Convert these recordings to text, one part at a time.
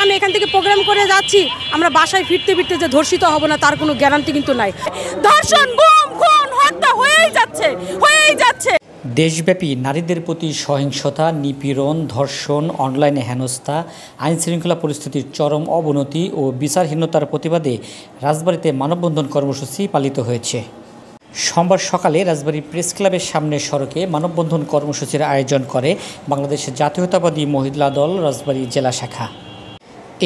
আমি এখান থেকে প্রোগ্রাম করে যাচ্ছি, আমরা বাসায় ফিরতে ফিরতে যে ধর্ষিত হব না তার কোনো গ্যারান্টি কিন্তু নাই। ধর্ষণ, গুম, খুন, হত্যা হয়েই যাচ্ছে। দেশব্যাপী নারীদের প্রতি সহিংসতা, নিপীড়ন, ধর্ষণ, অনলাইনে হেনস্থা, আইনশৃঙ্খলা পরিস্থিতির চরম অবনতি ও বিচারহীনতার প্রতিবাদে রাজবাড়ীতে মানববন্ধন কর্মসূচি পালিত হয়েছে। সোমবার সকালে রাজবাড়ী প্রেস ক্লাবের সামনে সড়কে মানববন্ধন কর্মসূচির আয়োজন করে বাংলাদেশ জাতীয়তাবাদী মহিলা দল রাজবাড়ী জেলা শাখা।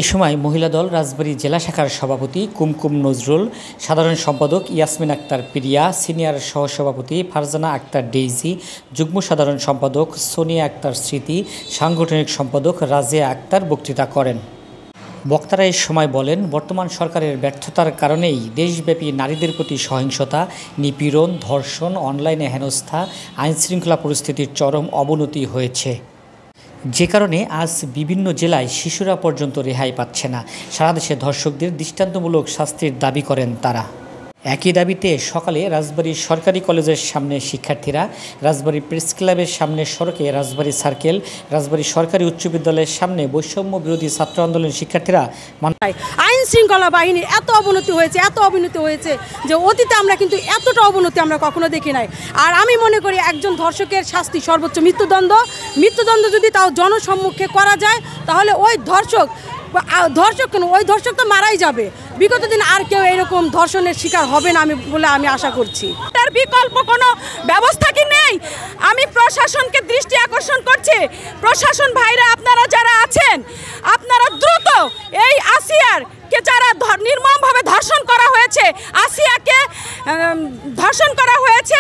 এ সময় মহিলা দল রাজবাড়ী জেলা শাখার সভাপতি কুমকুম নজরুল, সাধারণ সম্পাদক ইয়াসমিন আক্তার প্রিয়া, সিনিয়র সহসভাপতি ফারজানা আক্তার ডেইজি, যুগ্ম সাধারণ সম্পাদক সোনিয়া আক্তার স্মৃতি, সাংগঠনিক সম্পাদক রাজিয়া আক্তার বক্তৃতা করেন। বক্তারা এ সময় বলেন, বর্তমান সরকারের ব্যর্থতার কারণেই দেশব্যাপী নারীদের প্রতি সহিংসতা, নিপীড়ন, ধর্ষণ, অনলাইনে হেনস্থা, আইনশৃঙ্খলা পরিস্থিতির চরম অবনতি হয়েছে, যে কারণে আজ বিভিন্ন জেলায় শিশুরা পর্যন্ত রেহাই পাচ্ছে না। সারা দেশে ধর্ষকদের দৃষ্টান্তমূলক শাস্তির দাবি করেন তারা। একই দাবিতে সকালে রাজবাড়ী সরকারি কলেজের সামনে শিক্ষার্থীরা, রাজবাড়ী প্রেস ক্লাবের সামনে সড়কে রাজবাড়ী সার্কেল, রাজবাড়ী সরকারি উচ্চ বিদ্যালয়ের সামনে বৈষম্য বিরোধী ছাত্র আন্দোলনের শিক্ষার্থীরা আইন শৃঙ্খলা বাহিনীর এত অবনতি হয়েছে যে অতীতে আমরা কিন্তু এতটা অবনতি আমরা কখনো দেখি নাই। আর আমি মনে করি একজন ধর্ষকের শাস্তি সর্বোচ্চ মৃত্যুদণ্ড যদি তাও জনসম্মুখে করা যায় তাহলে ওই ধর্ষক তো মারাই যাবে। বিগত দিন আর কেউ এরকম ধর্ষণের শিকার হবে না বলে আমি আশা করছি। তার বিকল্প কোনো ব্যবস্থা কি নেই? আমি প্রশাসনকে দৃষ্টি আকর্ষণ করছি, প্রশাসন ভাইরা আপনারা যারা আছেন, আপনারা দ্রুত এই আসিয়ারকে যারা নির্মমভাবে ধর্ষণ করা হয়েছে, আসিয়াকে ধর্ষণ করা হয়েছে,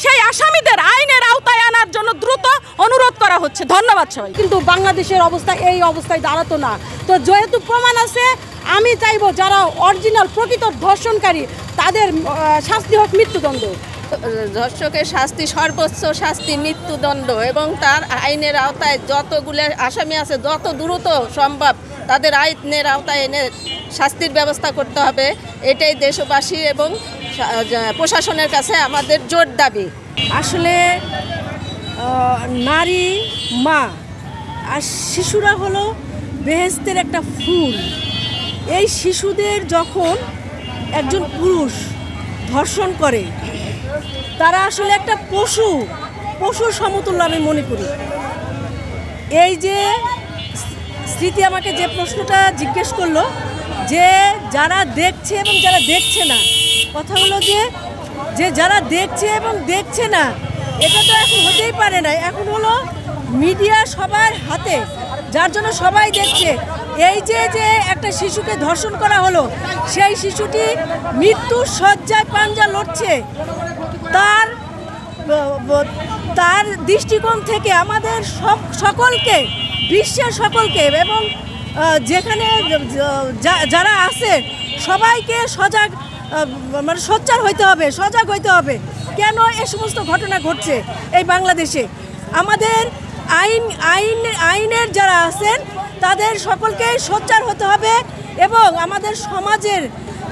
সেই আসামিদের আইনের আওতায় আনার জন্য দ্রুত অনুরোধ করা হচ্ছে। ধন্যবাদ সবাই। কিন্তু বাংলাদেশের অবস্থা এই অবস্থায় দাঁড়াতো না। তো যেহেতু প্রমাণ আছে, আমি চাইবো যারা অরিজিনাল প্রকৃত ধর্ষণকারী তাদের শাস্তি হোক মৃত্যুদণ্ড। ধর্ষকের শাস্তি সর্বোচ্চ শাস্তি মৃত্যুদণ্ড, এবং তার আইনের আওতায় যতগুলো আসামি আছে যত দ্রুত সম্ভব তাদের আইনের আওতায় এনে শাস্তির ব্যবস্থা করতে হবে। এটাই দেশবাসী এবং প্রশাসনের কাছে আমাদের জোর দাবি। আসলে নারী, মা আর শিশুরা হলো বেহেশতের একটা ফুল। এই শিশুদের যখন একজন পুরুষ ধর্ষণ করে তারা আসলে একটা পশুর সমতুল্য আমি মনে করি। এই যে স্মৃতি আমাকে যে প্রশ্নটা জিজ্ঞেস করলো যে যারা দেখছে এবং যারা দেখছে না, কথা হলো যে যারা দেখছে এবং দেখছে না এটা তো এখন হতেই পারে না। এখন হলো মিডিয়া সবার হাতে, যার জন্য সবাই দেখছে। এই যে একটা শিশুকে ধর্ষণ করা হলো, সেই শিশুটি মৃত্যুর শয্যায় পাঞ্জা লড়ছে, তার দৃষ্টিকোণ থেকে আমাদের সকলকে, বিশ্বের সকলকে এবং যেখানে যারা আছে সবাইকে সোচ্চার হইতে হবে, সজাগ হইতে হবে। কেন এই সমস্ত ঘটনা ঘটছে এই বাংলাদেশে? আমাদের আইনের যারা আছেন তাদের সকলকে সোচ্চার হতে হবে এবং আমাদের সমাজের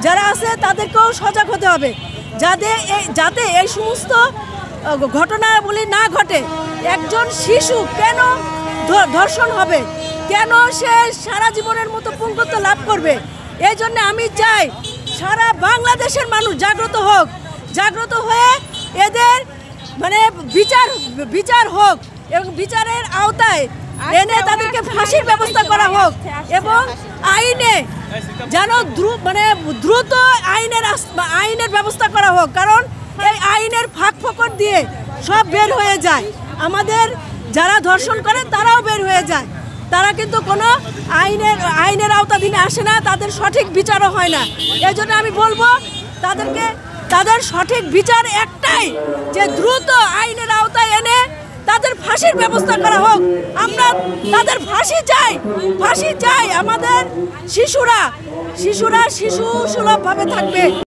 যারা আছে তাদেরকেও সজাগ হতে হবে যাতে এই সমস্ত ঘটনাগুলি না ঘটে। একজন শিশু কেন ধর্ষণ হবে, কেন সে সারা জীবনের মতো পুঙ্গত্ব লাভ করবে? এই জন্য আমি চাই সারা বাংলাদেশের মানুষ জাগ্রত হয়ে এদের বিচার হোক এবং বিচারের আওতায় এনে তাদেরকে ফাঁসির ব্যবস্থা করা হোক এবং আইনে যেন দ্রুত আইনের ব্যবস্থা করা হোক। কারণ এই আইনের ফাঁক ফোকর দিয়ে সব বের হয়ে যায়, আমাদের যারা ধর্ষণ করে তারাও বের হয়ে যায়। তারা কিন্তু কোনো আইনের আওতাধীনে আসে না, তাদের সঠিক বিচারও হয় না। এই জন্য আমি বলবো তাদের সঠিক বিচার একটাই, যে দ্রুত আইনের আওতায় এনে তাদের ফাঁসির ব্যবস্থা করা হোক। আমরা তাদের ফাঁসি চাই। আমাদের শিশুরা শিশু সুলভভাবে থাকবে।